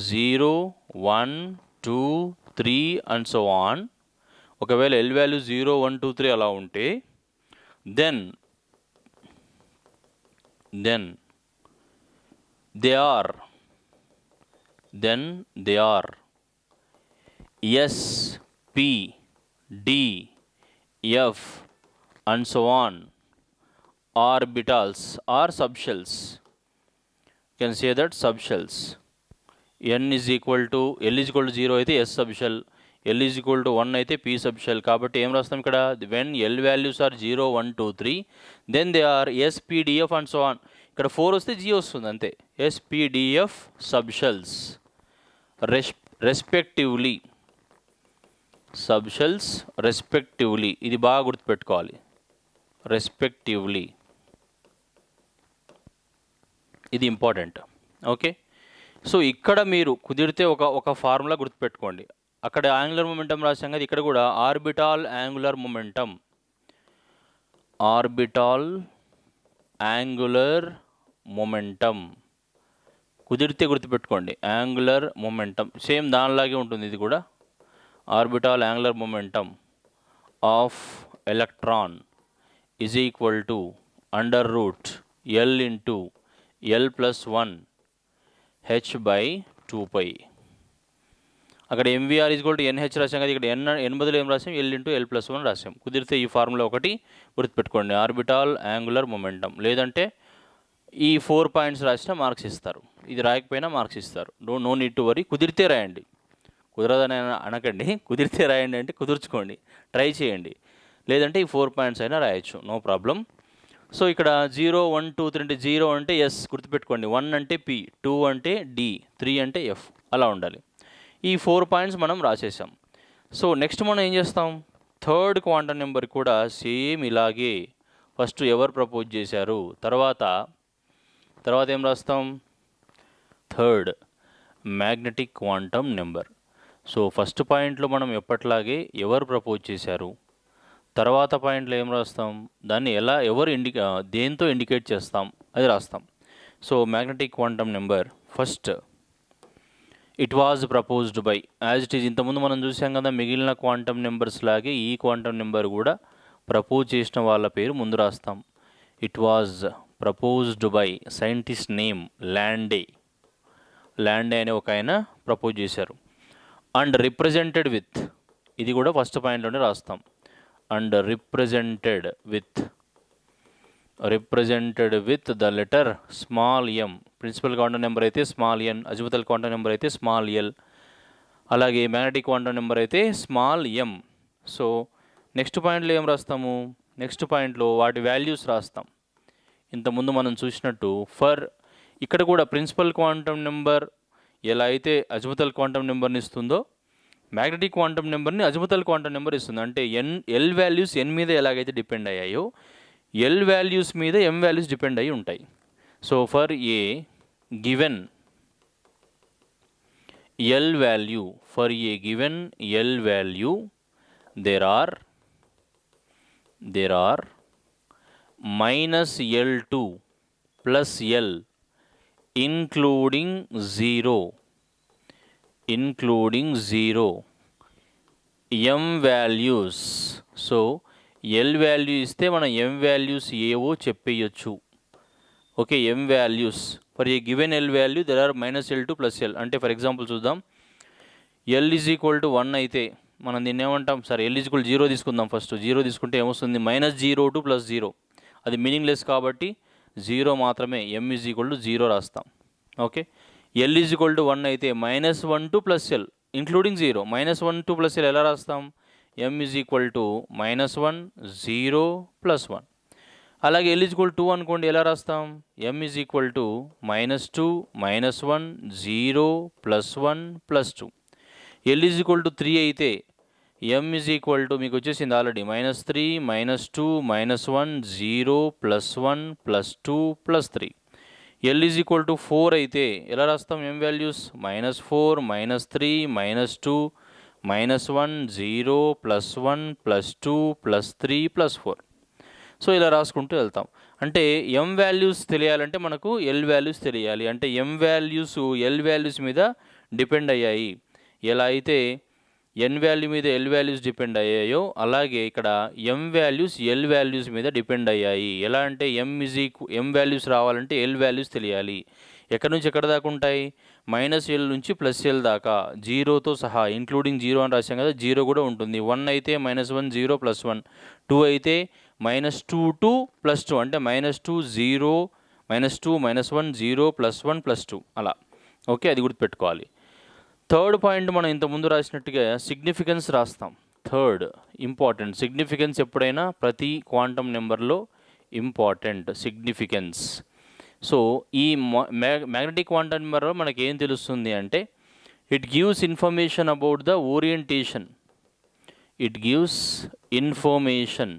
0, 1, 2, 3 and so on, ఒకవేళ l వాల్యూ 0, 1, 2, 3 అలా ఉంటే then they are s, p, d, f and so on orbitals or subshells. You can say that subshells. L=0 అయితే s subshell, L=1 అయితే p subshell. కాబట్టి ఏం రాస్తాం ఇక్కడ, when l values are 0, 1, 2, 3 then they are s, p, d, f and so on. ఇక్కడ 4 వస్తే g వస్తుంది అంతే. s, p, d, f subshells respectively, subshells respectively. ఇది బాగా గుర్తుపెట్టుకోవాలి, రెస్పెక్టివ్లీ, ఇది ఇంపార్టెంట్. ఓకే, సో ఇక్కడ మీరు కుదిరితే ఒక ఫార్ములా గుర్తుపెట్టుకోండి. అక్కడ యాంగులర్ మొమెంటం రాసాం కదా, ఇక్కడ కూడా ఆర్బిటాల్ యాంగులర్ మొమెంటం కుదిరితే గుర్తుపెట్టుకోండి. యాంగులర్ మొమెంటం సేమ్ దానిలాగే ఉంటుంది ఇది కూడా. Orbital angular momentum of electron is equal to √L into L+1 h/2π. అక్కడ MVR =NH రాసాం కదా, ఇక్కడ n బదులు ఏం రాసాం, L into L+1 రాసాం. కుదిరితే ఈ ఫార్ములా ఒకటి గుర్తుపెట్టుకోండి, ఆర్బిటాల్ యాంగులర్ మొమెంటం. లేదంటే ఈ 4 పాయింట్స్ రాసినా మార్క్స్ ఇస్తారు, ఇది రాయకపోయినా మార్క్స్ ఇస్తారు. No need to worry. కుదిరితే రాయండి, కుదరదని అనకండి, కుదిరితే రాయండి అంటే కుదుర్చుకోండి, ట్రై చేయండి. లేదంటే ఈ 4 పాయింట్స్ అయినా రాయొచ్చు, నో ప్రాబ్లం. సో ఇక్కడ 0, 1, 2, 3 అంటే 0 అంటే ఎస్ గుర్తుపెట్టుకోండి, 1 అంటే పి, 2 అంటే డి, 3 అంటే ఎఫ్, అలా ఉండాలి. ఈ 4 పాయింట్స్ మనం రాసేసాం. సో నెక్స్ట్ మనం ఏం చేస్తాం, థర్డ్ క్వాంటమ్ నెంబర్ కూడా సేమ్ ఇలాగే. ఫస్ట్ ఎవరు ప్రపోజ్ చేశారు, తర్వాత ఏం రాస్తాం, third magnetic quantum number. So first పాయింట్లో మనం ఎప్పట్లాగే ఎవరు ప్రపోజ్ చేశారు, తర్వాత పాయింట్లో ఏం రాస్తాం, దాన్ని దేంతో ఇండికేట్ చేస్తాం అది రాస్తాం. So magnetic quantum number first, it was proposed by, as it is. ఇంతకుముందు మనం చూసాం కదా, మిగిలిన క్వాంటమ్ నెంబర్స్ లాగే ఈ క్వాంటమ్ నెంబర్ కూడా ప్రపోజ్ చేసిన వాళ్ళ పేరు ముందు రాస్తాం. It was proposed by scientist name Lande అనే ఒక ఆయన ప్రపోజ్ చేశారు. అండ్ రిప్రజెంటెడ్ విత్, ఇది కూడా ఫస్ట్ పాయింట్లోనే రాస్తాం. And represented with the letter small m. Principal quantum number అయితే small n, azimuthal quantum number అయితే స్మాల్ ఎల్, అలాగే మ్యాగ్నెటిక్ క్వాంటమ్ నెంబర్ అయితే స్మాల్ ఎం. సో నెక్స్ట్ పాయింట్లో ఏం రాస్తాము, నెక్స్ట్ పాయింట్లో వాటి వాల్యూస్ రాస్తాం. ఇంతకుముందు మనం చూసినట్టు ఫర్ ఇక్కడ కూడా ప్రిన్సిపల్ క్వాంటమ్ నెంబర్ ఎలా అయితే అజిముతల్ క్వాంటమ్ నెంబర్ని ఇస్తుందో మ్యాగ్నెటిక్ క్వాంటమ్ నెంబర్ని అజిముతల్ క్వాంటమ్ నెంబర్ ఇస్తుంది. అంటే ఎల్ వాల్యూస్ ఎన్ మీద ఎలాగైతే డిపెండ్ అయ్యాయో ఎల్ వాల్యూస్ మీద ఎం వాల్యూస్ డిపెండ్ అయ్యి ఉంటాయి. So for a given L value, for a given L value, there are minus L2 plus L including 0 M values. So L value ఇస్తే మనం M values ఏవో చెప్పేయచ్చు. Okay, M values for a given L value there are minus L2 plus L. అంటే for example చూద్దాం, L is equal to 1 అయితే మనం దీన్ని ఏమంటాం, సరే L ఈజ్ ఈక్వల్ 0 తీసుకుందాం. ఫస్ట్ 0 తీసుకుంటే ఏమొస్తుంది, -0 ప్లస్ 0. అది మీనింగ్లెస్ కాబట్టి 0 మాత్రమే, M ఈజ్ ఈక్వల్ టు 0 రాస్తాం. Okay, L is equal to 1 అయితే -1 plus L including 0. -1 plus L ఎలా రాస్తాం, M is equal to -1 0 plus 1. అలాగే L ఈజ్ ఈక్వల్ 2 అనుకోండి, ఎలా రాస్తాం, M is equal to -2 -1 0 plus 1 plus 2. L is equal to 3 అయితే M is equal to మీకు వచ్చేసింది already -3 -2 -1 0 plus 1 plus 2 plus 3. L is equal to 4 అయితే ఎలా రాస్తాం, M values -4 -3 -2 -1 0 plus 1 plus 2 plus 3 plus 4. So ఇలా రాసుకుంటూ వెళ్తాం. అంటే M వాల్యూస్ తెలియాలంటే మనకు L వాల్యూస్ తెలియాలి. అంటే M వాల్యూస్ L వాల్యూస్ మీద డిపెండ్ అయ్యాయి. ఎలా అయితే N వాల్యూ మీద L వాల్యూస్ డిపెండ్ అయ్యాయో అలాగే ఇక్కడ M వాల్యూస్ L వాల్యూస్ మీద డిపెండ్ అయ్యాయి. ఎలా అంటే M వాల్యూస్ రావాలంటే L వాల్యూస్ తెలియాలి. ఎక్కడి నుంచి ఎక్కడ దాకా ఉంటాయి, -L నుంచి +L దాకా, 0తో సహా ఇంక్లూడింగ్ 0 అని రాసాం కదా, 0 కూడా ఉంటుంది. 1 అయితే -1 0 ప్లస్ 1, 2 అయితే -2 2 ప్లస్ 2 అంటే -2 0 -2 -1 0 ప్లస్ 1 ప్లస్ 2 అలా. ఓకే, అది గుర్తుపెట్టుకోవాలి. థర్డ్ పాయింట్ మనం ఇంతకుముందు రాసినట్టుగా సిగ్నిఫికెన్స్ రాస్తాం. థర్డ్ ఇంపార్టెంట్, సిగ్నిఫికెన్స్ ఎప్పుడైనా ప్రతి క్వాంటమ్ నెంబర్లో ఇంపార్టెంట్ సిగ్నిఫికెన్స్. సో ఈ మ్యాగ్నెటిక్ క్వాంటమ్ నెంబర్లో మనకి ఏం తెలుస్తుంది అంటే it gives information about the orientation. It gives information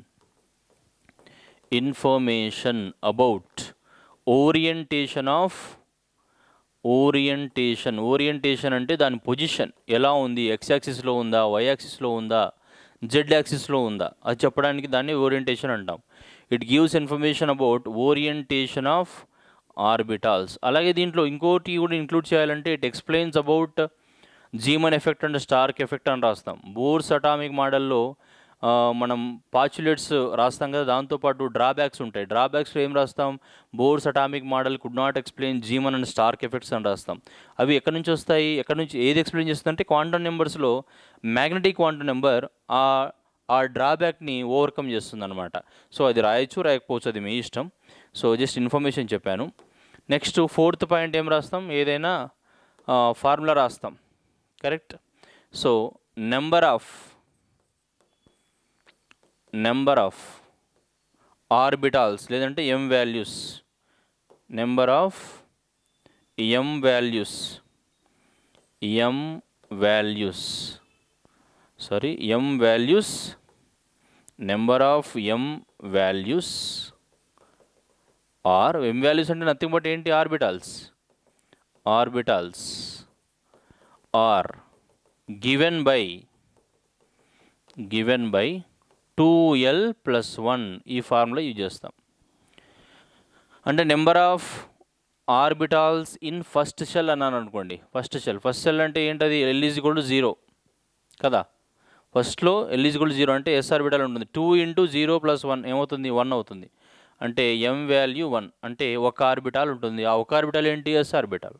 about orientation అంటే దాని పొజిషన్ ఎలా ఉంది, X యాక్సిస్లో ఉందా, Y యాక్సిస్లో ఉందా, Z యాక్సిస్లో ఉందా, అది చెప్పడానికి దాన్ని ఓరియంటేషన్ అంటాం. It gives information about orientation of orbitals. అలాగే దీంట్లో ఇంకోటి కూడా ఇంక్లూడ్ చేయాలంటే it explains about Zeeman effect and Stark effect అని రాస్తాం. బోర్స్ అటామిక్ మోడల్లో మనం పాచులేట్స్ రాస్తాం కదా, దాంతోపాటు డ్రాబ్యాక్స్ ఉంటాయి. డ్రాబ్యాక్స్లో ఏం రాస్తాం, Bohr's atomic model could not explain Zeeman and Stark effects అని రాస్తాం. అవి ఎక్కడి నుంచి వస్తాయి, ఎక్కడి నుంచి ఏది ఎక్స్ప్లెయిన్ చేస్తుందంటే క్వాంటమ్ నెంబర్స్లో మ్యాగ్నెటిక్ క్వాంటమ్ నెంబర్ ఆ డ్రాబ్యాక్ని ఓవర్కమ్ చేస్తుంది అనమాట. సో అది రాయొచ్చు రాయకపోవచ్చు, అది మీ ఇష్టం. సో జస్ట్ ఇన్ఫర్మేషన్ చెప్పాను. నెక్స్ట్ ఫోర్త్ పాయింట్ ఏం రాస్తాం, ఏదైనా ఫార్ములా రాస్తాం, correct. So number of orbitals లేదంటే M values, number of M values number of M values are M values అంటే నథింగ్ బట్ ఏంటి, orbitals are given by 2L plus 1. ఈ formula use చేస్తాం. అంటే number of orbitals in first shell అన్నాను అనుకోండి. First shell అంటే ఏంటది, L is equal to 0 కదా. ఫస్ట్లో L ఈజ్ ఈక్వల్ టు 0 అంటే S ఆర్బిటాల్ ఉంటుంది. 2 × 0 + 1 ఏమవుతుంది, 1 అవుతుంది. అంటే M వాల్యూ 1 అంటే ఒక ఆర్బిటాల్ ఉంటుంది. ఆ ఒక ఆర్బిటాల్ ఏంటి, S orbital.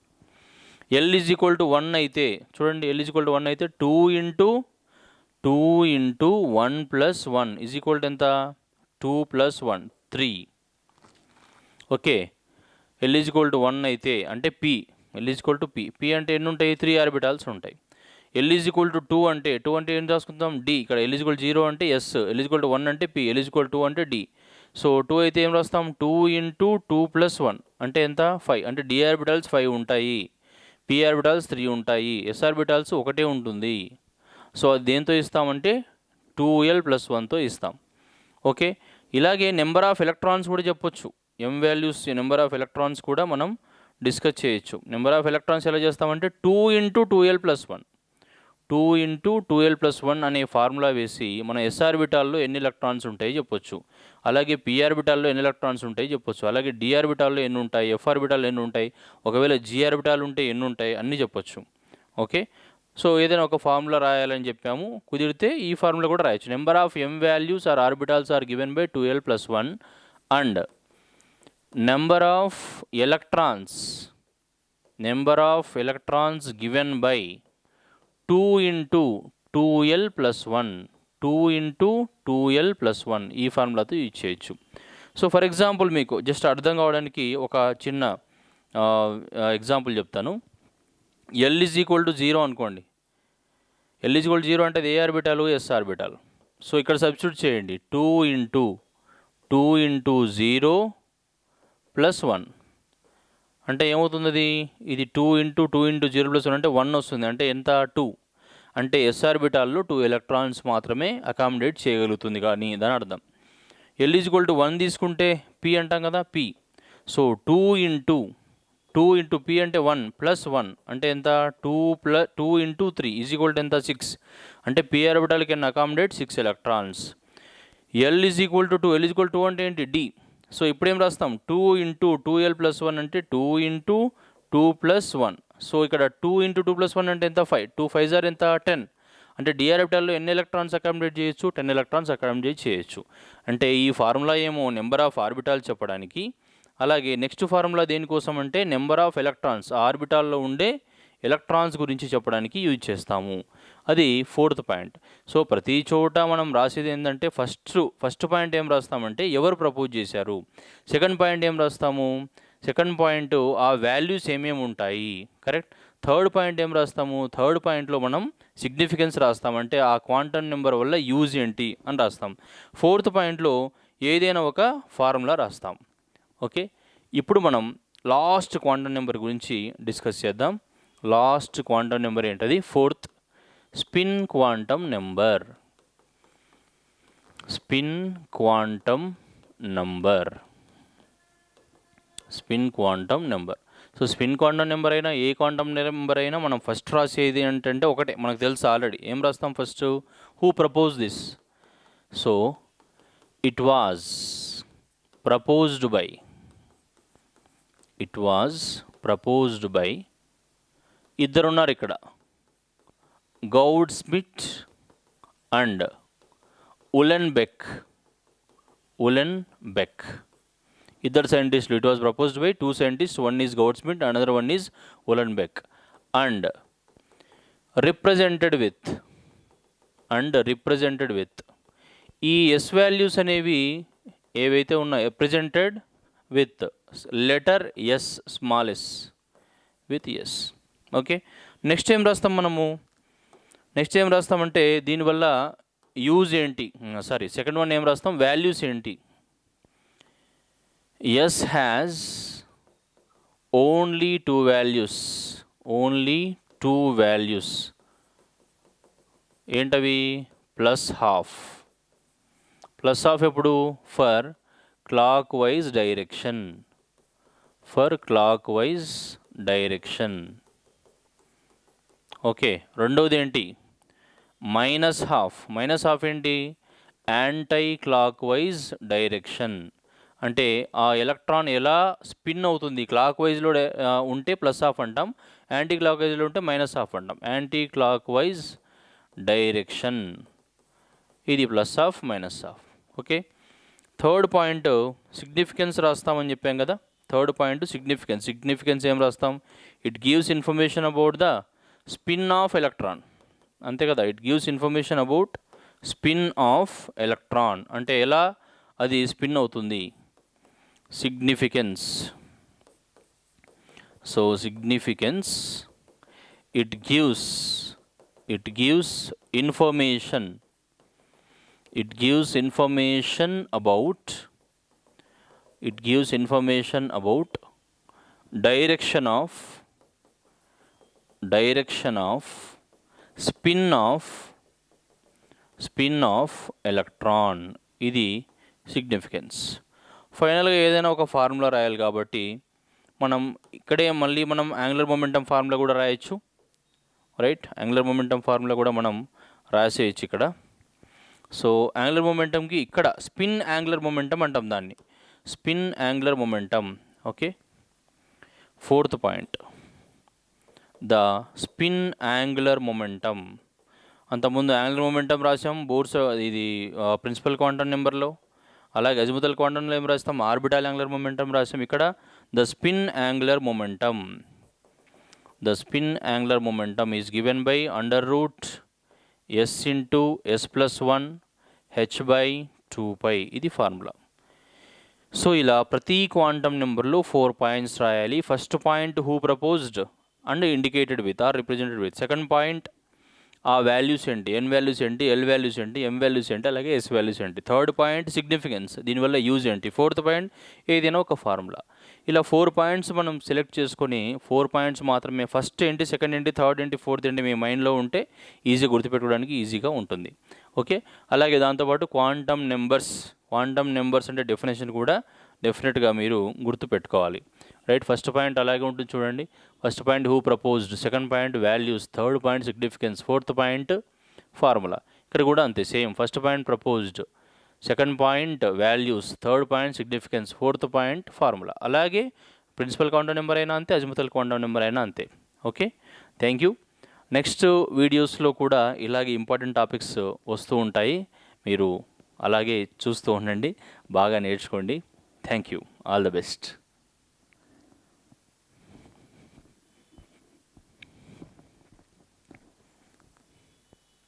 L is equal to 1 అయితే చూడండి, L ఈజ్ ఈక్వల్ టు 1 అయితే 2 × 1 + 1 ఈజ్ ఈక్వల్ టు ఎంత, 2 + 1 3. Okay, L is equal to 1 అయితే అంటే L is equal to P అంటే ఎన్ని ఉంటాయి, 3 ఆర్బిటాల్స్ ఉంటాయి. L ఈజ్ ఈక్వల్ టు 2 అంటే ఏం రాసుకుందాం, D. ఇక్కడ L ఈజ్ ఈక్వల్ 0 అంటే S, L is equal to 1 అంటే P, L ఈజ్ ఈక్వల్ 2 అంటే D. సో 2 అయితే ఏం రాస్తాం 2 ఇంటూ 2 ప్లస్ 1 అంటే ఎంత 5 అంటే d ఆర్బిటాల్స్ 5 ఉంటాయి, p ఆర్బిటాల్స్ 3 ఉంటాయి, s ఆర్బిటాల్స్ ఒకటే ఉంటుంది. సో అది దేంతో ఇస్తామంటే 2l ప్లస్ 1తో ఇస్తాం. ఓకే, ఇలాగే నెంబర్ ఆఫ్ ఎలక్ట్రాన్స్ కూడా చెప్పొచ్చు. m values number of electrons కూడా మనం డిస్కస్ చేయొచ్చు. నెంబర్ ఆఫ్ ఎలక్ట్రాన్స్ ఎలా చేస్తామంటే 2 into 2l plus 1, 2 into 2l plus 1 అనే ఫార్ములా వేసి మన s ఆర్బిటాల్లో ఎన్ని ఎలక్ట్రాన్స్ ఉంటాయి చెప్పొచ్చు. అలాగే p ఆర్బిటాల్లో ఎన్ని ఎలక్ట్రాన్స్ ఉంటాయి చెప్పొచ్చు. అలాగే d ఆర్బిటాల్లో ఎన్ని ఉంటాయి, f ఆర్బిటాల్లో ఎన్ని ఉంటాయి, ఒకవేళ g ఆర్బిటాల్ ఉంటే ఎన్ని ఉంటాయి అన్నీ చెప్పొచ్చు. ఓకే, సో ఏదైనా ఒక ఫార్ములా రాయాలని చెప్పాము, కుదిరితే ఈ ఫార్ములా కూడా రాయొచ్చు. Number of m values are orbitals are given by 2l plus 1 and number of electrons given by 2 into 2l plus 1, 2 into 2l plus 1 ఈ ఫార్ములాతో యూజ్ చేయొచ్చు. సో ఫర్ ఎగ్జాంపుల్ మీకు జస్ట్ అర్థం కావడానికి ఒక చిన్న ఎగ్జాంపుల్ చెప్తాను. l ఈజ్ ఈక్వల్ టు 0 అనుకోండి. l ఈజ్ ఈక్వల్ టు 0 అంటే అది ఏ ఆర్బిటాల్, s ఆర్బిటాల్. సో ఇక్కడ సబ్స్టిట్యూట్ చేయండి 2 ఇంటూ 0 ప్లస్ 1 అంటే ఏమవుతుంది అది, ఇది 2 ఇంటూ 0 ప్లస్ 1 అంటే 1 వస్తుంది. అంటే ఎంత 2 అంటే s ఆర్బిటాల్లో 2 ఎలక్ట్రాన్స్ మాత్రమే అకామిడేట్ చేయగలుగుతుంది కానీ దాని అర్థం. l ఈజ్ ఈక్వల్ టు 1 తీసుకుంటే p అంటాం కదా, p. సో 2 ఇంటూ p అంటే 1 ప్లస్ 1 అంటే ఎంత 2 ఇంటూ 3 ఈజ్ ఈక్వల్ టు ఎంత 6 అంటే p orbital can accommodate 6 electrons. l is equal to 2, l is equal to 2 అంటే ఏంటి d. సో ఇప్పుడు ఏం రాస్తాం 2 ఇంటూ 2l ప్లస్ 1 అంటే 2 ఇంటూ 2 ప్లస్ 1. సో ఇక్కడ 2 ఇంటూ 2 ప్లస్ 1 అంటే ఎంత 5, 2 5 జార్ ఎంత 10 అంటే d ఆర్బిటాల్లో ఎన్ని ఎలక్ట్రాన్స్ అకామిడేట్ చేయొచ్చు, 10 ఎలక్ట్రాన్స్ అకామిడేట్ చేయొచ్చు. అంటే ఈ ఫార్ములా ఏమో నెంబర్ ఆఫ్ ఆర్బిటాల్ చెప్పడానికి, అలాగే నెక్స్ట్ ఫార్ములా దేనికోసం అంటే నెంబర్ ఆఫ్ ఎలక్ట్రాన్స్ ఆర్బిటాల్లో ఉండే ఎలక్ట్రాన్స్ గురించి చెప్పడానికి యూజ్ చేస్తాము. అది 4th పాయింట్. సో ప్రతి చోట మనం రాసేది ఏంటంటే ఫస్ట్ పాయింట్ ఏం రాస్తామంటే ఎవరు ప్రపోజ్ చేశారు, సెకండ్ పాయింట్ ఏం రాస్తాము, సెకండ్ పాయింట్ ఆ వాల్యూస్ ఏమేమి ఉంటాయి, కరెక్ట్. థర్డ్ పాయింట్ ఏం రాస్తాము, థర్డ్ పాయింట్లో మనం సిగ్నిఫికెన్స్ రాస్తామంటే ఆ క్వాంటమ్ నెంబర్ వల్ల యూజ్ ఏంటి అని రాస్తాం. 4th పాయింట్లో ఏదైనా ఒక ఫార్ములా రాస్తాం. ఓకే, ఇప్పుడు మనం లాస్ట్ క్వాంటమ్ నెంబర్ గురించి డిస్కస్ చేద్దాం. లాస్ట్ క్వాంటమ్ నెంబర్ ఏంటది, 4th spin quantum number. Spin quantum number. So spin quantum number అయినా ఏ క్వాంటమ్ నెంబర్ అయినా మనం ఫస్ట్ రాసేది ఏంటంటే ఒకటే, మనకు తెలుసు ఆల్రెడీ. ఏం రాస్తాం first, who propose this. So it was proposed by ఇద్దరున్నారు ఇక్కడ, గౌడ్ స్మిత్ అండ్ ఉలెన్బెక్. ఇద్దరు సైంటిస్టులు. It was proposed by 2 scientists, one is Goudsmit, another one is Uhlenbeck. And represented with ఈ ఎస్ వాల్యూస్ అనేవి ఏవైతే ఉన్నాయో represented with letter S, small S with S. Okay, next ఏం రాస్తామంటే దీనివల్ల use ఏంటి, సెకండ్ వన్ ఏం రాస్తాం, వాల్యూస్ ఏంటి. S has only two values. ఏంటవి, ప్లస్ హాఫ్ ఎప్పుడు, for clock wise direction. Okay, రెండవది ఏంటి, మైనస్ హాఫ్ ఏంటి, యాంటీ క్లాక్ వైజ్ డైరెక్షన్. అంటే ఆ ఎలక్ట్రాన్ ఎలా స్పిన్ అవుతుంది, క్లాక్ వైజ్లో ఉంటే ప్లస్ హాఫ్ అంటాం, యాంటీ క్లాక్ వైజ్లో ఉంటే మైనస్ హాఫ్ అంటాం. యాంటీ క్లాక్ వైజ్ డైరెక్షన్, ఇది plus half minus half. Okay, third point significance రాస్తామని చెప్పాం కదా. థర్డ్ పాయింట్ సిగ్నిఫికెన్స్ ఏం రాస్తాం, it gives information about the spin off electron. అంతే కదా, it gives information about spin off electron అంటే ఎలా అది స్పిన్ అవుతుంది, significance. So significance it gives information about it gives information about direction of spin of electron. ఇది significance. ఫైనల్గా ఏదైనా ఒక ఫార్ములా రాయాలి కాబట్టి మనం ఇక్కడే మళ్ళీ మనం యాంగులర్ మొమెంటం ఫార్ములా కూడా రాయొచ్చు, రైట్. యాంగులర్ మొమెంటం ఫార్ములా కూడా మనం రాసేయచ్చు ఇక్కడ. సో యాంగులర్ మొమెంటంకి ఇక్కడ స్పిన్ యాంగులర్ మొమెంటం అంటాం దాన్ని, spin angular momentum. Okay, fourth point, the spin angular momentum. అంతకుముందు యాంగులర్ మొమెంటం రాసాం బోర్స్, ఇది ప్రిన్సిపల్ క్వాంటం నెంబర్లో. అలాగే అజిముతల్ క్వాంటంలో ఏం రాస్తాం, ఆర్బిటాల్ యాంగులర్ మొమెంటం రాసాం. ఇక్కడ the spin angular momentum. The spin angular momentum is given by √s into s+1 h/2π. ఇది ఫార్ములా. సో ఇలా ప్రతి క్వాంటం నెంబర్లో 4 పాయింట్స్ రాయాలి. First point who proposed and indicated with or represented with. Second point ఆ values ఏంటి, n values ఏంటి, l values ఏంటి, m values ఏంటి, అలాగే s వాల్యూస్ ఏంటి. థర్డ్ పాయింట్ సిగ్నిఫికెన్స్, దీనివల్ల యూజ్ ఏంటి. ఫోర్త్ పాయింట్ ఏదైనా ఒక ఫార్ములా. ఇలా 4 పాయింట్స్ మనం సెలెక్ట్ చేసుకొని 4 పాయింట్స్ మాత్రమే, ఫస్ట్ ఏంటి, సెకండ్ ఏంటి, థర్డ్ ఏంటి, ఫోర్త్ ఏంటి మీ మైండ్లో ఉంటే ఈజీగా గుర్తుపెట్టుకోవడానికి ఈజీగా ఉంటుంది. ఓకే, అలాగే దాంతోపాటు క్వాంటమ్ నెంబర్స్ అంటే డెఫినేషన్ కూడా డెఫినెట్గా మీరు గుర్తుపెట్టుకోవాలి, రైట్. ఫస్ట్ పాయింట్ అలాగే ఉంటుంది చూడండి. First point who proposed, second point values, third point significance, fourth point formula. ఇక్కడ కూడా అంతే same. First point proposed, second point values, third point significance, fourth point formula. అలాగే ప్రిన్సిపల్ క్వాంటం నెంబర్ అయినా అంతే, azimuthal quantum number అయినా అంతే. Okay, thank you. Next వీడియోస్లో కూడా ఇలాగే ఇంపార్టెంట్ టాపిక్స్ వస్తూ ఉంటాయి, మీరు అలాగే చూస్తూ ఉండండి, బాగా నేర్చుకోండి. Thank you, all the best.